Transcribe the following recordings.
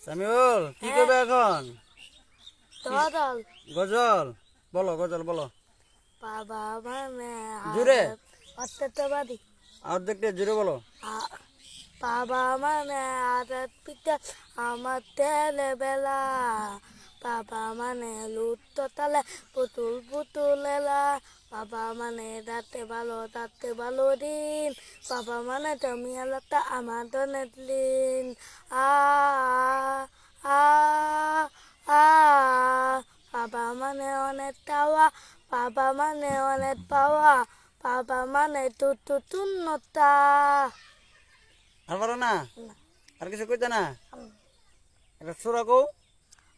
সামিউল কি করবে এখন? গজল গজল বলো, গজল বলো বাবা মানে জোরে, অত্যন্তবাদী অর্ধেকটা জোরে বলো। বাবা মানে আদাত পিতা আমার তেলে বেলা বাবা মানে লুট তালে পুতুল পুতুল এলা বাবা মানে দাঁতে ভালো দিন বাবা মানে তুমি আলাদা আমার দনের দিন আ আ আ বাবা মানে অনেক টাওয়া বাবা মানে অনেক পাওয়া বাবা মানে তুন্নতা আর পারো না? আর কিছু কইতে না? একটা সুরা কও।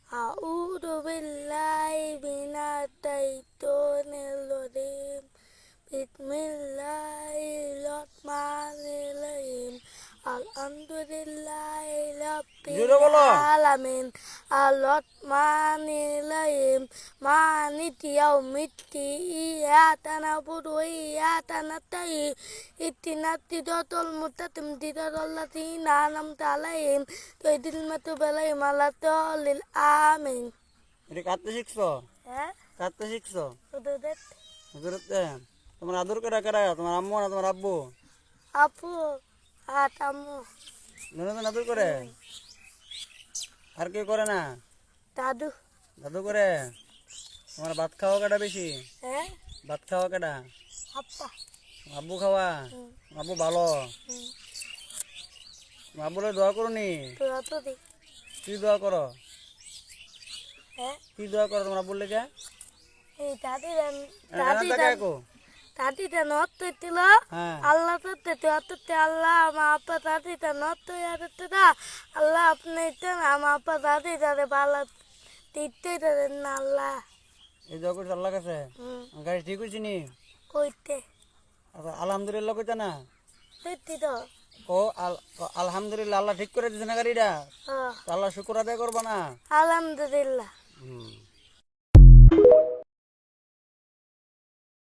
A'udzu billahi minasyaitonir rajim. Bismillahirrahmanirrahim. Alhamdulillahi জোরে rabbil বলো। alamin. Ar-Rahmanirrahim. Maliki yaumiddin. Iyyaka na'budu wa iyyaka nasta'in. Ihdinas siratal mustaqim. Siratal ladzina an'amta 'alaihim ghairil maghdubi 'alaihim waladdallin. আমিন। এটা কাঁদতে শিখছো? হ্যাঁ কাঁদতে শিখছো? হুজুরের হুজুরতে তোমার আদর কেডা কেডা? তোমার আম্মু না তোমার আব্বু? আপু আর আম্মু দুজন আদর করে? আর কেউ করে না? দাদু দাদু করে? তোমার ভাত খাওয়া কেডা বেশি? হ্যাঁ ভাত খাওয়া কেডা? আপা আব্বু খাওয়া? হুম, আব্বু ভালো? হুম, আব্বুরে দোয়া করনি? তোরা তো দি কি দোয়া করো? হ্যাঁ কি দোয়া করো তোমার আব্বুর লেগে? এই টাকা কো? দাদিটা নত ছিল হ্যাঁ আল্লাহ তো তেতে আল্লাহ আমার আপা দাদিটা নত ইয়াতে না আল্লাহ আপনি ইতেন আমার আপা দাদিটা ভালো দিতে দেন না আল্লাহ এই দোয়া করছো আল্লাহর কাছে? গাড়ি ঠিক হয়েছি নি? কইতে আচ্ছা আলহামদুলিল্লাহ কইতা না? দিতে তো আলহামদুলিল্লাহ আল্লাহ ঠিক করে দিছে না গাড়িটা? হ্যাঁ তো আল্লাহ শুকর আদায় করবা না? আলহামদুলিল্লাহ হুম